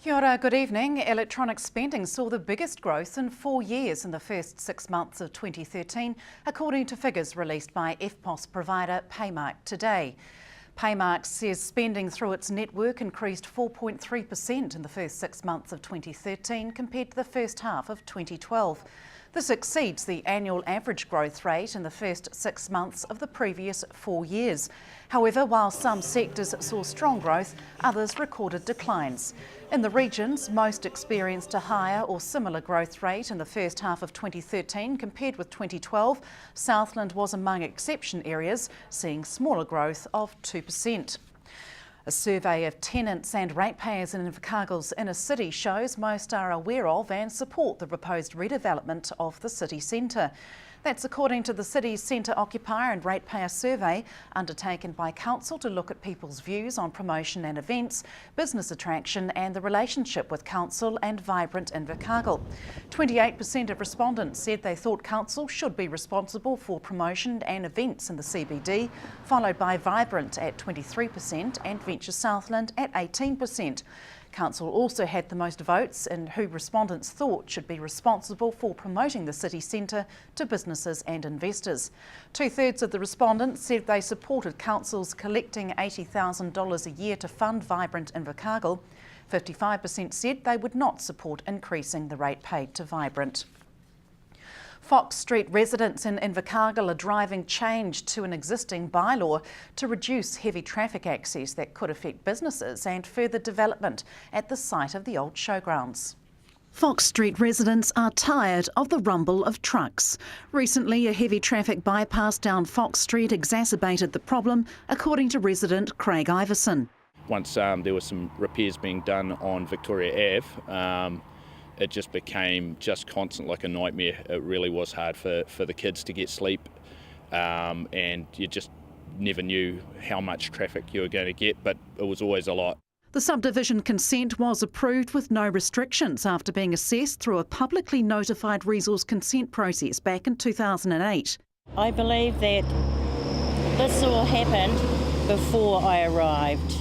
Kia ora, good evening. Electronic spending saw the biggest growth in 4 years in the first 6 months of 2013, according to figures released by EFTPOS provider Paymark today. Paymark says spending through its network increased 4.3% in the first 6 months of 2013 compared to the first half of 2012. This exceeds the annual average growth rate in the first 6 months of the previous 4 years. However, while some sectors saw strong growth, others recorded declines. In the regions, most experienced a higher or similar growth rate in the first half of 2013 compared with 2012. Southland was among exception areas, seeing smaller growth of 2%. A survey of tenants and ratepayers in Invercargill's inner city shows most are aware of and support the proposed redevelopment of the city centre. That's according to the city's centre occupier and ratepayer survey undertaken by council to look at people's views on promotion and events, business attraction and the relationship with council and vibrant Invercargill. 28% of respondents said they thought council should be responsible for promotion and events in the CBD, followed by vibrant at 23% and Venture Southland at 18%. Council also had the most votes in who respondents thought should be responsible for promoting the city centre to businesses and investors. 2/3 of the respondents said they supported councils collecting $80,000 a year to fund Vibrant Invercargill. 55% said they would not support increasing the rate paid to Vibrant. Fox Street residents in Invercargill are driving change to an existing bylaw to reduce heavy traffic access that could affect businesses and further development at the site of the old showgrounds. Fox Street residents are tired of the rumble of trucks. Recently, a heavy traffic bypass down Fox Street exacerbated the problem, according to resident Craig Iverson. Once there were some repairs being done on Victoria Ave, it just became just constant, like a nightmare. It really was hard for the kids to get sleep, and you just never knew how much traffic you were going to get, but it was always a lot. The subdivision consent was approved with no restrictions after being assessed through a publicly notified resource consent process back in 2008. I believe that this all happened before I arrived,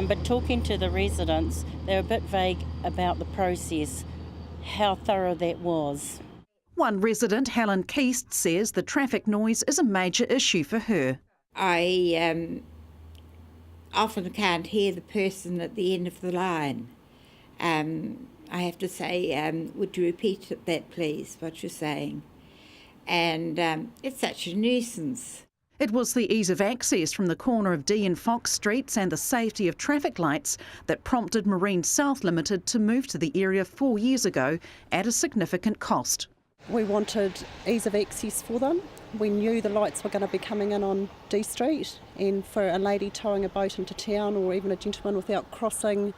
but talking to the residents, they're a bit vague about the process, how thorough that was. One resident, Helen Keast, says the traffic noise is a major issue for her. I often can't hear the person at the end of the line. I have to say, would you repeat that please, what you're saying? And it's such a nuisance. It was the ease of access from the corner of D and Fox Streets and the safety of traffic lights that prompted Marine South Limited to move to the area 4 years ago at a significant cost. We wanted ease of access for them. We knew the lights were going to be coming in on D Street, and for a lady towing a boat into town or even a gentleman without crossing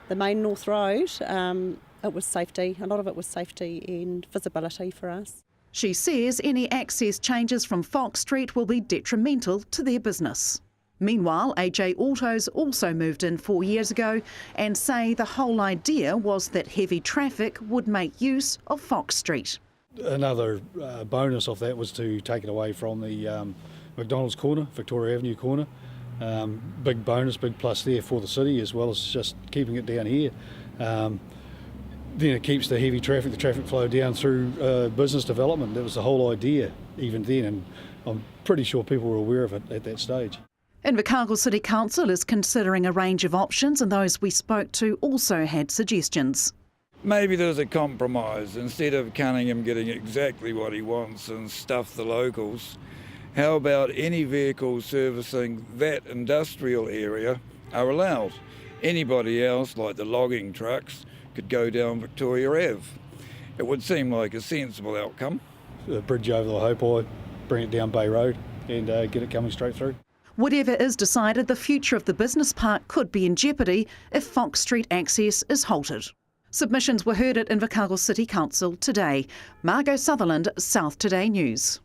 the main North Road, it was safety. A lot of it was safety and visibility for us. She says any access changes from Fox Street will be detrimental to their business. Meanwhile, AJ Autos also moved in 4 years ago and say the whole idea was that heavy traffic would make use of Fox Street. Another bonus of that was to take it away from the McDonald's corner, Victoria Avenue corner. Big bonus, big plus there for the city, as well as just keeping it down here. Then it keeps the heavy traffic, the traffic flow down through business development. That was the whole idea even then, and I'm pretty sure people were aware of it at that stage. Invercargill City Council is considering a range of options, and those we spoke to also had suggestions. Maybe there's a compromise. Instead of Cunningham getting exactly what he wants and stuff the locals, how about any vehicles servicing that industrial area are allowed? Anybody else, like the logging trucks, could go down Victoria Ave. It would seem like a sensible outcome. The bridge over the Hopai, bring it down Bay Road and get it coming straight through. Whatever is decided, the future of the business park could be in jeopardy if Fox Street access is halted. Submissions were heard at Invercargill City Council today. Margot Sutherland, South Today News.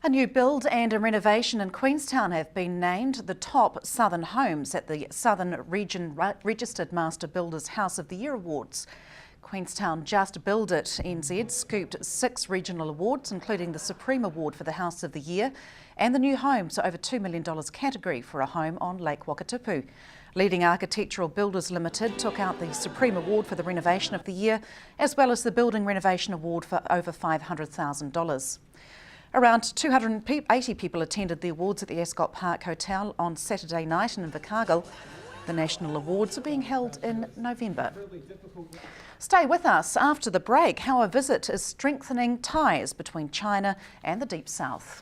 A new build and a renovation in Queenstown have been named the top southern homes at the Southern Region Registered Master Builders House of the Year Awards. Queenstown Just Build It NZ scooped 6 regional awards, including the Supreme Award for the House of the Year and the New Homes over $2 million category for a home on Lake Wakatipu. Leading Architectural Builders Limited took out the Supreme Award for the Renovation of the Year, as well as the Building Renovation Award for over $500,000. Around 280 people attended the awards at the Ascot Park Hotel on Saturday night in Invercargill. The national awards are being held in November. Stay with us after the break, how a visit is strengthening ties between China and the Deep South.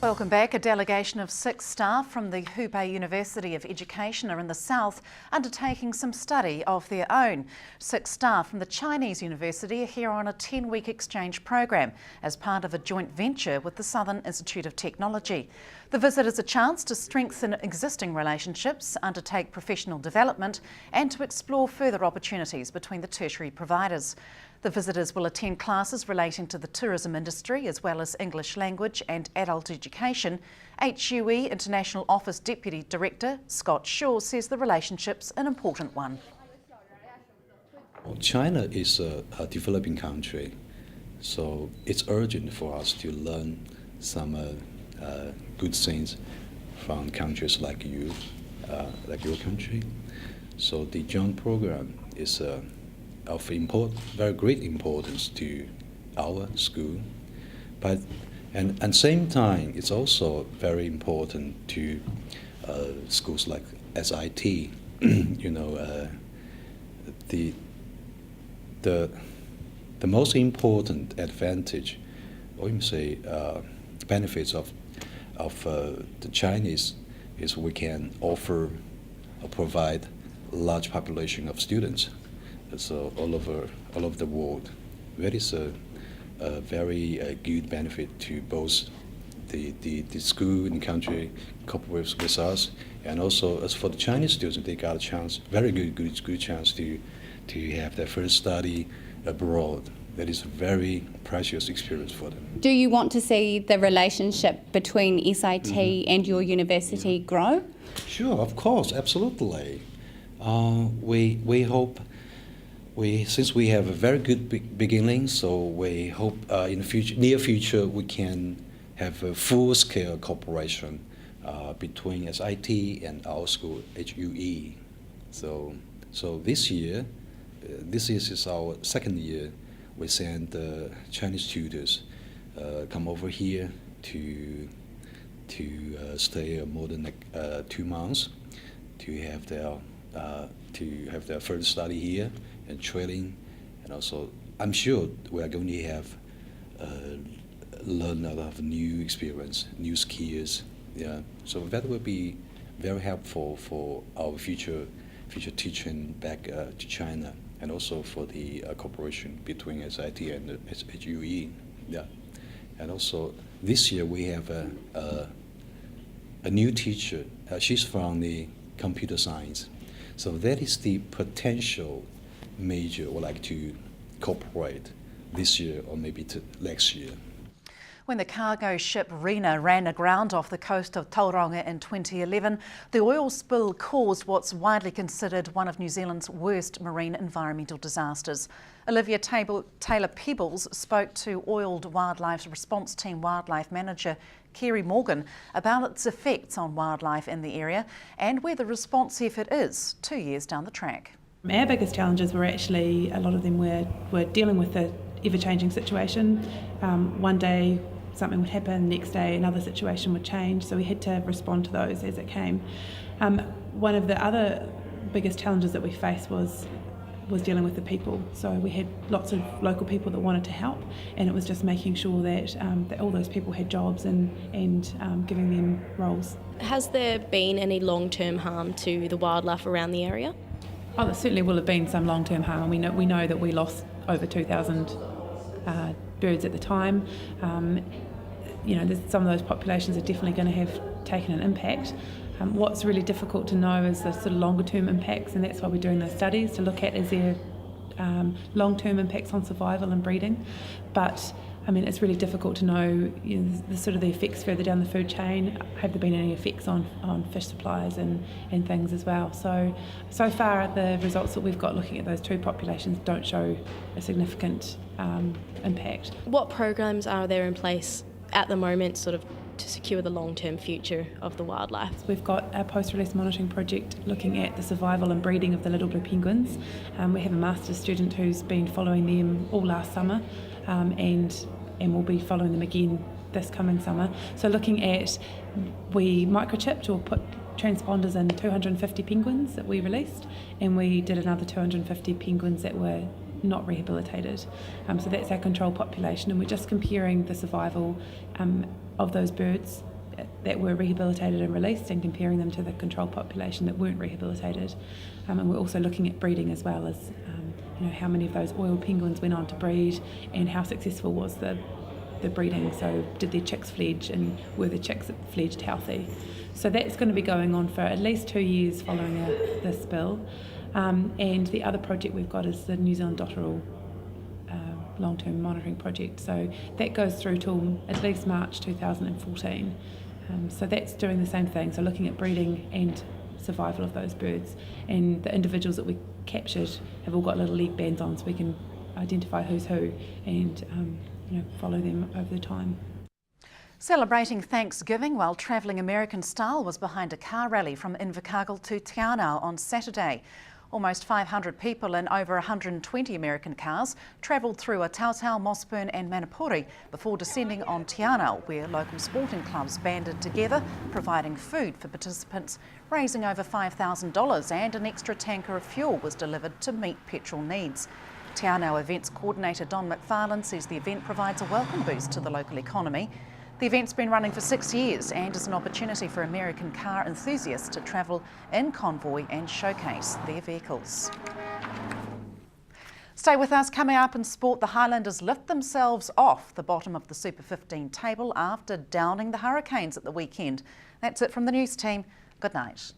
Welcome back. A delegation of 6 staff from the Hubei University of Education are in the south undertaking some study of their own. 6 staff from the Chinese university are here on a 10-week exchange program as part of a joint venture with the Southern Institute of Technology. The visit is a chance to strengthen existing relationships, undertake professional development and to explore further opportunities between the tertiary providers. The visitors will attend classes relating to the tourism industry as well as English language and adult education. HUE International Office Deputy Director Scott Shaw says the relationship's an important one. China is a developing country, so it's urgent for us to learn some good things from countries like your country. So the joint program is of very great importance to our school, but and at the same time it's also very important to schools like SIT. The most important advantage, or you say benefits of the Chinese is we can offer or provide a large population of students. So all over the world, that is a very good benefit to both the school and country cooperate with us, and also as for the Chinese students, they got a chance, very good chance to have their first study abroad. That is a very precious experience for them. Do you want to see the relationship between SIT and your university grow? Sure, of course, absolutely. We hope. Since we have a very good beginning, so we hope in the near future we can have a full-scale cooperation between SIT and our school, HUE. So this year, this is our second year. We send Chinese tutors come over here to stay more than 2 months to have their first study here and training, and also I'm sure we are going to have learn a lot of new experience, new skills. Yeah, so that will be very helpful for our future teaching back to China, and also for the cooperation between SIT and HUE. Yeah, and also this year we have a new teacher. She's from the computer science, so that is the potential major would like to cooperate this year or maybe to next year. When the cargo ship Rena ran aground off the coast of Tauranga in 2011, the oil spill caused what's widely considered one of New Zealand's worst marine environmental disasters. Olivia Taylor-Peebles spoke to Oiled Wildlife's Response Team Wildlife Manager Kerry Morgan about its effects on wildlife in the area and where the response effort is 2 years down the track. Our biggest challenges were actually, a lot of them were dealing with the ever-changing situation. One day something would happen, next day another situation would change, so we had to respond to those as it came. One of the other biggest challenges that we faced was dealing with the people. So we had lots of local people that wanted to help, and it was just making sure that all those people had jobs and giving them roles. Has there been any long-term harm to the wildlife around the area? Oh, there certainly will have been some long-term harm. We know that we lost over 2,000 birds at the time. Some of those populations are definitely going to have taken an impact. What's really difficult to know is the sort of longer-term impacts, and that's why we're doing those studies to look at is there long-term impacts on survival and breeding. But I mean, it's really difficult to know, the sort of the effects further down the food chain. Have there been any effects on fish supplies and things as well? So far the results that we've got looking at those two populations don't show a significant impact. What programs are there in place at the moment sort of to secure the long-term future of the wildlife? We've got a post-release monitoring project looking at the survival and breeding of the little blue penguins. We have a master's student who's been following them all last summer and we'll be following them again this coming summer. So looking at, we microchipped or put transponders in 250 penguins that we released, and we did another 250 penguins that were not rehabilitated. So that's our control population, and we're just comparing the survival of those birds that were rehabilitated and released and comparing them to the control population that weren't rehabilitated. And we're also looking at breeding as well as how many of those oiled penguins went on to breed and how successful was the breeding. So did their chicks fledge and were the chicks that fledged healthy? So that's going to be going on for at least 2 years following this bill. And the other project we've got is the New Zealand Dotterel long-term monitoring project. So that goes through till at least March 2014. So that's doing the same thing, so looking at breeding and survival of those birds. And the individuals that we captured have all got little leg bands on, so we can identify who's who and follow them over the time. Celebrating Thanksgiving while travelling American style was behind a car rally from Invercargill to Te Anau on Saturday. Almost 500 people in over 120 American cars travelled through a Tautau, Mossburn and Manapuri before descending on Te Anau, where local sporting clubs banded together, providing food for participants, raising over $5,000, and an extra tanker of fuel was delivered to meet petrol needs. Te Anau Events Coordinator Don McFarlane says the event provides a welcome boost to the local economy. The event's been running for 6 years and is an opportunity for American car enthusiasts to travel in convoy and showcase their vehicles. Stay with us. Coming up in sport, the Highlanders lift themselves off the bottom of the Super 15 table after downing the Hurricanes at the weekend. That's it from the news team. Good night.